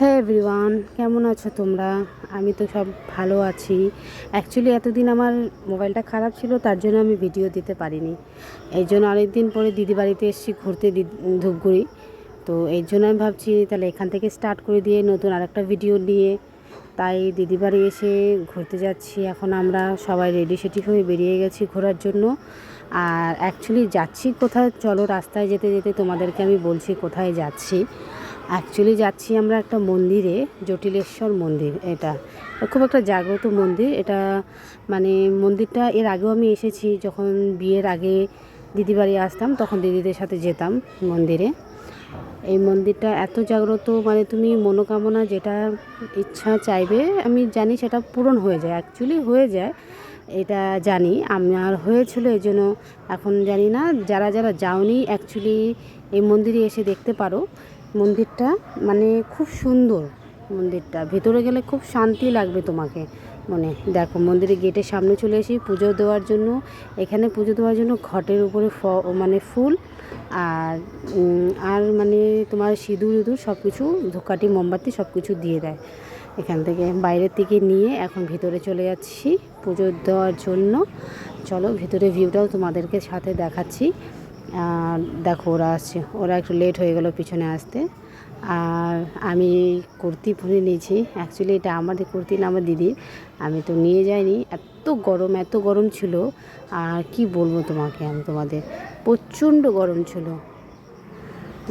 হ্যাঁ এভরিওয়ান, কেমন আছো তোমরা? আমি তো সব ভালো আছি। অ্যাকচুয়ালি এতদিন আমার মোবাইলটা খারাপ ছিল, তার জন্য আমি ভিডিও দিতে পারিনি। এই জন্য অনেকদিন পরে দিদি বাড়িতে এসেছি ঘুরতে, ধূপগুড়ি। তো এই জন্য আমি ভাবছি তাহলে এখান থেকে স্টার্ট করে দিয়ে নতুন আরেকটা ভিডিও নিয়ে, তাই দিদি বাড়ি এসে ঘুরতে যাচ্ছি। এখন আমরা সবাই রেডি সেডি হয়ে বেরিয়ে গেছি ঘোরার জন্য। আর অ্যাকচুয়ালি যাচ্ছি কোথায়, চলো রাস্তায় যেতে যেতে তোমাদেরকে আমি বলছি কোথায় যাচ্ছি। অ্যাকচুয়ালি যাচ্ছি আমরা একটা মন্দিরে, জটিলেশ্বর মন্দির। এটা খুব একটা জাগ্রত মন্দির এটা। মানে মন্দিরটা এর আগেও আমি এসেছি, যখন বিয়ের আগে দিদি বাড়ি আসতাম তখন দিদিদের সাথে যেতাম মন্দিরে। এই মন্দিরটা এত জাগ্রত, মানে তুমি মনোকামনা যেটা ইচ্ছা চাইবে, আমি জানি সেটা পূরণ হয়ে যায়, অ্যাকচুয়ালি হয়ে যায়, এটা জানি আমার হয়েছিল। এই জন্য এখন জানি না, যারা যারা যাওনি অ্যাকচুয়ালি এই মন্দিরে এসে দেখতে পারো। মন্দিরটা মানে খুব সুন্দর, মন্দিরটা ভেতরে গেলে খুব শান্তি লাগবে তোমাকে মনে। দেখো মন্দিরের গেটের সামনে চলে এসে পুজো দেওয়ার জন্য। এখানে পুজো দেওয়ার জন্য ঘটের উপরে মানে ফুল আর আর মানে তোমার সিঁদুর ইঁদুর সব কিছু, ধূপকাঠি মোমবাতি সব কিছু দিয়ে দেয়। এখান থেকে বাইরের থেকে নিয়ে এখন ভিতরে চলে যাচ্ছি পুজো দেওয়ার জন্য। চলো ভিতরে ভিউটাও তোমাদেরকে সাথে দেখাচ্ছি। আর দেখো ওরা আসছে, ওরা একটু লেট হয়ে গেল পিছনে আসতে। আর আমি কুর্তি পরে নিয়েছি, অ্যাকচুয়ালি এটা আমাদের কুর্তি না, আমার দিদির। আমি তো নিয়ে যাইনি, এত গরম ছিল। আর কি বলবো তোমাকে, আমি তোমাদের প্রচণ্ড গরম ছিল।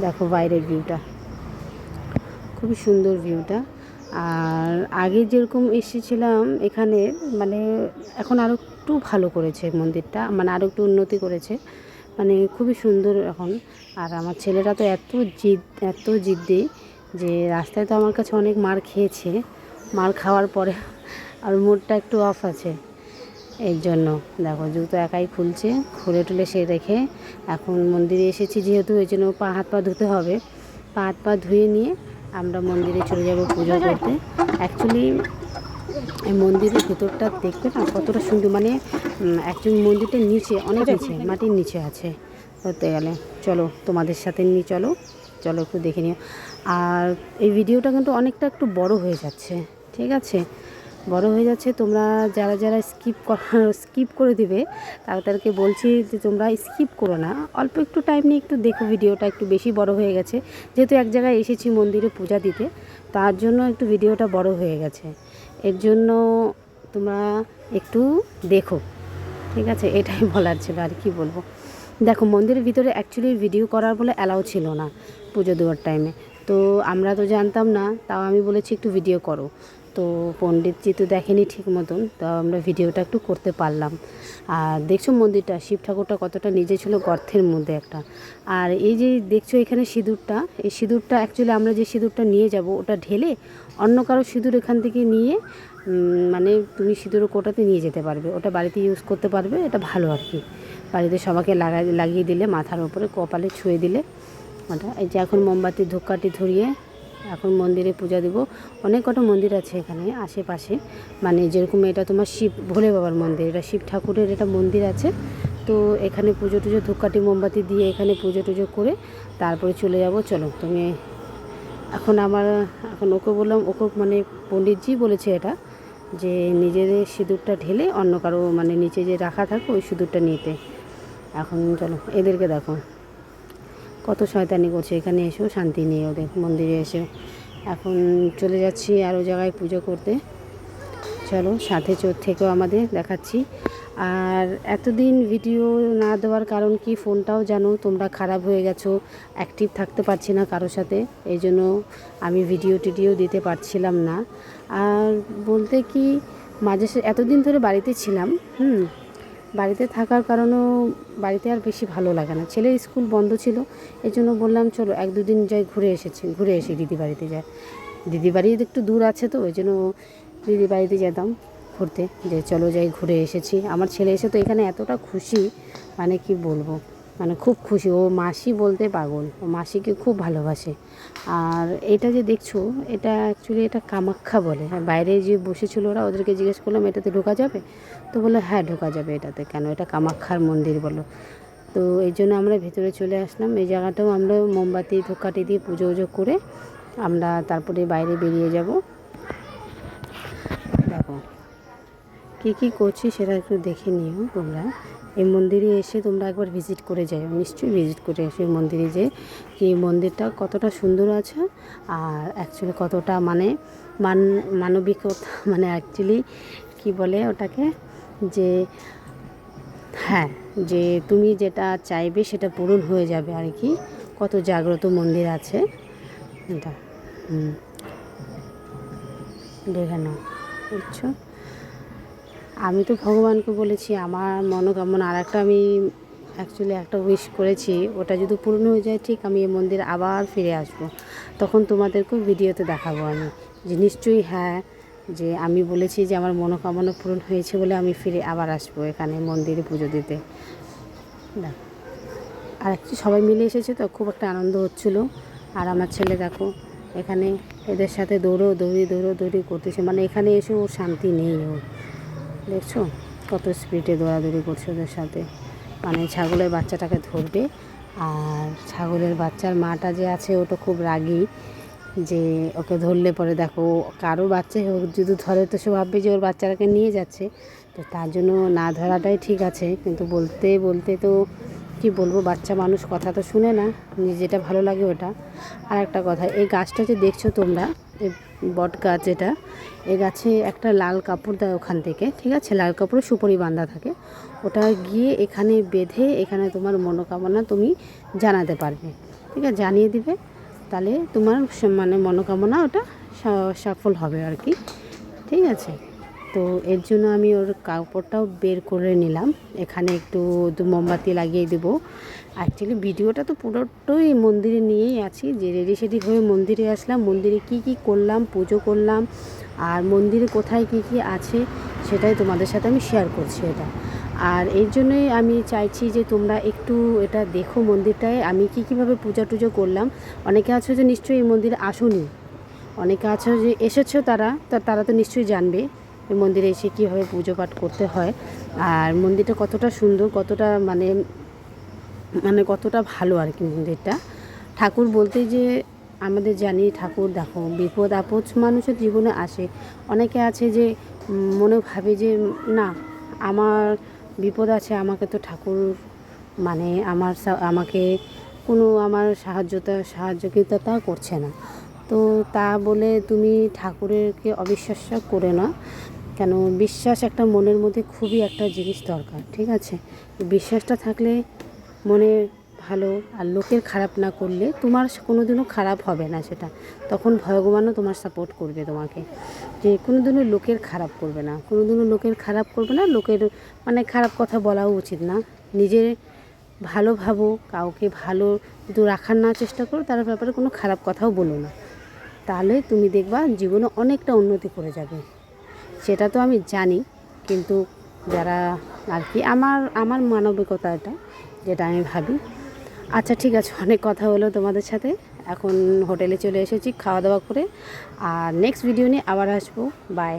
দেখো বাইরের ভিউটা, খুবই সুন্দর ভিউটা। আর আগে যেরকম এসেছিলাম এখানে, মানে এখন আরও একটু ভালো করেছে মন্দিরটা, মানে আরও একটু উন্নতি করেছে, মানে খুবই সুন্দর এখন। আর আমার ছেলেরা তো এত জিদ্দি যে রাস্তায় তো আমার কাছে অনেক মার খেয়েছে। মার খাওয়ার পরে আর মুডটা একটু অফ আছে। এর জন্য দেখো জুতো একাই খুলছে, খুলে টুলে সে রেখে এখন মন্দিরে এসেছি যেহেতু, এই জন্য পা হাত পা ধুতে হবে। পা হাত পা ধুয়ে নিয়ে আমরা মন্দিরে চলে যাব পুজো করতে। অ্যাকচুয়ালি এই মন্দিরের ভেতরটা দেখবে না কতটা সুন্দর, মানে অ্যাকচুয়ালি মন্দিরটার নিচে, অনেক নিচে, মাটির নিচে আছে ধরতে গেলে। চলো তোমাদের সাথে নিয়ে চলো, চলো একটু দেখে নিও। আর এই ভিডিওটা কিন্তু অনেকটা একটু বড় হয়ে যাচ্ছে, ঠিক আছে? বড় হয়ে যাচ্ছে, তোমরা যারা যারা স্কিপ করে দিবে তাদেরকে বলছি যে তোমরা স্কিপ করো না, অল্প একটু টাইম নিয়ে একটু দেখো। ভিডিওটা একটু বেশি বড় হয়ে গেছে, যেহেতু এক জায়গায় এসেছি মন্দিরে পূজা দিতে, তার জন্য একটু ভিডিওটা বড় হয়ে গেছে। এর জন্য তোমরা একটু দেখো, ঠিক আছে? এটাই বলার ছিল, আর কি বলবো। দেখো মন্দিরের ভিতরে অ্যাকচুয়ালি ভিডিও করার বলে অ্যালাউ ছিল না পুজো দেওয়ার টাইমে। তো আমরা তো জানতাম না, তাও আমি বলেছি একটু ভিডিও করো। তো পণ্ডিতজি তো দেখেনি ঠিক মতন, তো আমরা ভিডিওটা একটু করতে পারলাম। আর দেখছো মন্দিরটা, শিব ঠাকুরটা কতটা নিজে ছিল গর্তের মধ্যে একটা। আর এই যে দেখছো এখানে সিঁদুরটা, এই সিঁদুরটা অ্যাকচুয়ালি আমরা যে সিঁদুরটা নিয়ে যাব ওটা ঢেলে অন্য কারো সিঁদুর এখান থেকে নিয়ে মানে তুমি সিঁদুর কোটাতে নিয়ে যেতে পারবে, ওটা বাড়িতে ইউজ করতে পারবে। এটা ভালো আর কি, বাড়িতে সবাইকে লাগিয়ে দিলে, মাথার উপরে কপালে ছুঁয়ে দিলে ওটা। এই যে এখন মোমবাতি ধূপকাঠি ধরিয়ে এখন মন্দিরে পূজা দেব। অনেক কটা মন্দির আছে এখানে আশেপাশে, মানে যেরকম এটা তোমার শিব ভোলে বাবার মন্দির, এটা শিব ঠাকুরের এটা মন্দির আছে। তো এখানে পুজো টুজো ধূপকাঠি মোমবাতি দিয়ে এখানে পুজো টুজো করে তারপরে চলে যাব। চলো তুমি এখন ওকে বললাম, ওকে মানে পণ্ডিতজি বলেছে এটা, যে নিজেদের সিঁদুরটা ঢেলে অন্য কারো মানে নিচে যে রাখা থাকে ওই সিঁদুরটা নিতে। এখন চলো এদেরকে দেখো কত শয়তানি করছে, এখানে এসেও শান্তি নেই ওদের, মন্দিরে এসেও। এখন চলে যাচ্ছি আরও জায়গায় পুজো করতে। চলো সাথে থেকেও আমাদের দেখাচ্ছি। আর এতদিন ভিডিও না দেওয়ার কারণ কি, ফোনটাও জানো তোমরা খারাপ হয়ে গেছো, অ্যাক্টিভ থাকতে পারছি না কারোর সাথে, এই জন্য আমি ভিডিও টিডিও দিতে পারছিলাম না। আর বলতে কি, মাঝে এতদিন ধরে বাড়িতে ছিলাম, বাড়িতে থাকার কারণেও বাড়িতে আর বেশি ভালো লাগে না, ছেলের স্কুল বন্ধ ছিল। এই জন্য বললাম চলো এক দুদিন যাই, ঘুরে এসি দিদি বাড়িতে যাই। দিদি বাড়ি একটু দূর আছে, তো ওই জন্য দিদি বাড়িতে যেতাম ঘুরতে, যে চলো যাই ঘুরে এসেছি। আমার ছেলে এসে তো এখানে এতটা খুশি, মানে কি বলবো, মানে খুব খুশি। ও মাসি বলতে পাগল, ও মাসিকে খুব ভালোবাসে। আর এটা যে দেখছো, এটা অ্যাকচুয়ালি এটা কামাখ্যা বলে। হ্যাঁ, বাইরে যে বসেছিল ওরা, ওদেরকে জিজ্ঞেস করলাম এটাতে ঢোকা যাবে, তো বললো হ্যাঁ ঢোকা যাবে এটাতে, কেন এটা কামাখ্যার মন্দির বলো। তো এই জন্য আমরা ভেতরে চলে আসলাম। এই জায়গাটাও আমরা মোমবাতি ধূপকাঠি দিয়ে পুজো করে আমরা তারপরে বাইরে বেরিয়ে যাব। দেখো কী কী করছি সেটা একটু দেখে নিও তোমরা। এই মন্দিরে এসে তোমরা একবার ভিজিট করে যাও, নিশ্চয়ই ভিজিট করে এসো এই মন্দিরে, যে কি মন্দিরটা কতটা সুন্দর আছে আর অ্যাকচুয়ালি কতটা মানে মানবিকতা, মানে অ্যাকচুয়ালি কি বলে ওটাকে, যে হ্যাঁ, যে তুমি যেটা চাইবে সেটা পূরণ হয়ে যাবে আর কি। কত জাগ্রত মন্দির আছে এটা, দেখে নাও, বুঝছো। আমি তো ভগবানকে বলেছি আমার মনোকামনা, আর একটা আমি অ্যাকচুয়ালি একটা উইশ করেছি, ওটা যদি পূর্ণ হয়ে যায় ঠিক আমি এই মন্দিরে আবার ফিরে আসব। তখন তোমাদেরকেও ভিডিওতে দেখাবো আমি, যে নিশ্চয়ই হ্যাঁ, যে আমি বলেছি যে আমার মনোকামনা পূরণ হয়েছে বলে আমি ফিরে আবার আসবো এখানে মন্দিরে পুজো দিতে। দেখ, আর একটু সবাই মিলে এসেছে তো খুব একটা আনন্দ হচ্ছিলো। আর আমার ছেলে দেখো এখানে এদের সাথে দৌড়ি করতেছে, মানে এখানে এসে ওর শান্তি নেই। ওর দেখছো কত স্পিডে দৌড়াদৌড়ি করছে ওদের সাথে, মানে ছাগলের বাচ্চাটাকে ধরবে। আর ছাগলের বাচ্চার মাটা যে আছে ওটা খুব রাগী, যে ওকে ধরলে পরে দেখো কারো বাচ্চা হোক যদি ধরে তো সে ভাববে যে ওর বাচ্চাটাকে নিয়ে যাচ্ছে, তো তার জন্য না ধরাটাই ঠিক আছে। কিন্তু বলতে বলতে তো কি বলবো, বাচ্চা মানুষ কথা তো শুনে না, যেটা ভালো লাগে ওটা। আর একটা কথা, এই গাছটা যে দেখছো তোমরা, এই বট গাছ যেটা, এই গাছে একটা লাল কাপড় দেয় ওখান থেকে, ঠিক আছে, লাল কাপড়ে সুপারি বাঁধা থাকে, ওটা গিয়ে এখানে বেঁধে এখানে তোমার মনোকামনা তুমি জানাতে পারবে, ঠিক আছে, জানিয়ে দিবে, তাহলে তোমার মানে মনোকামনা ওটা সফল হবে আর কি, ঠিক আছে। তো এর জন্য আমি ওর কাপড়টাও বের করে নিলাম, এখানে একটু মোমবাতি লাগিয়ে দেবো। অ্যাকচুয়ালি ভিডিওটা তো পুরোটাই মন্দিরে নিয়েই আছি, যে রেডি সেডি হয়ে মন্দিরে আসলাম, মন্দিরে কি কি করলাম, পুজো করলাম, আর মন্দিরে কোথায় কি কি আছে সেটাই তোমাদের সাথে আমি শেয়ার করছি এটা। আর এর জন্যই আমি চাইছি যে তোমরা একটু এটা দেখো মন্দিরটায় আমি কীভাবে পূজা টুজো করলাম। অনেকে আছো যে নিশ্চয়ই এই মন্দিরে আসোনি, অনেকে আছো যে এসেছো, তারা তো নিশ্চয়ই জানবে এই মন্দিরে এসে কীভাবে পুজো পাঠ করতে হয়, আর মন্দিরটা কতটা সুন্দর, কতটা মানে মানে কতটা ভালো আর কি মন্দিরটা। ঠাকুর বলতে যে আমাদের জানি ঠাকুর দেখো বিপদ আপদ মানুষের জীবনে আসে, অনেকে আছে যে মনে ভাবে যে না আমার বিপদ আছে, আমাকে তো ঠাকুর মানে আমাকে কোনো আমার সাহায্যতা করছে না, তো তা বলে তুমি ঠাকুরেরকে অবিশ্বাস করে না। কেন, বিশ্বাস একটা মনের মধ্যে খুবই একটা জিনিস দরকার, ঠিক আছে। বিশ্বাসটা থাকলে মনে ভালো, আর লোকের খারাপ না করলে তোমার কোনো দিনও খারাপ হবে না সেটা, তখন ভগবানও তোমার সাপোর্ট করবে তোমাকে, যে কোনো দিনও লোকের খারাপ করবে না, কোনো দিনও লোকের খারাপ করবে না, লোকের মানে খারাপ কথা বলাও উচিত না। নিজের ভালো ভাবো, কাউকে ভালো যদি রাখার না চেষ্টা করো তার ব্যাপারে কোনো খারাপ কথাও বলো না, তাহলে তুমি দেখবা জীবনে অনেকটা উন্নতি করে যাবে। সেটা তো আমি জানি, কিন্তু যারা আর কি আমার মানবিকতা এটা, যেটা আমি ভাবি। আচ্ছা ঠিক আছে, অনেক কথা হলো তোমাদের সাথে, এখন হোটেলে চলে এসেছি খাওয়া দাওয়া করে, আর নেক্সট ভিডিও নিয়ে আবার আসবো। বাই।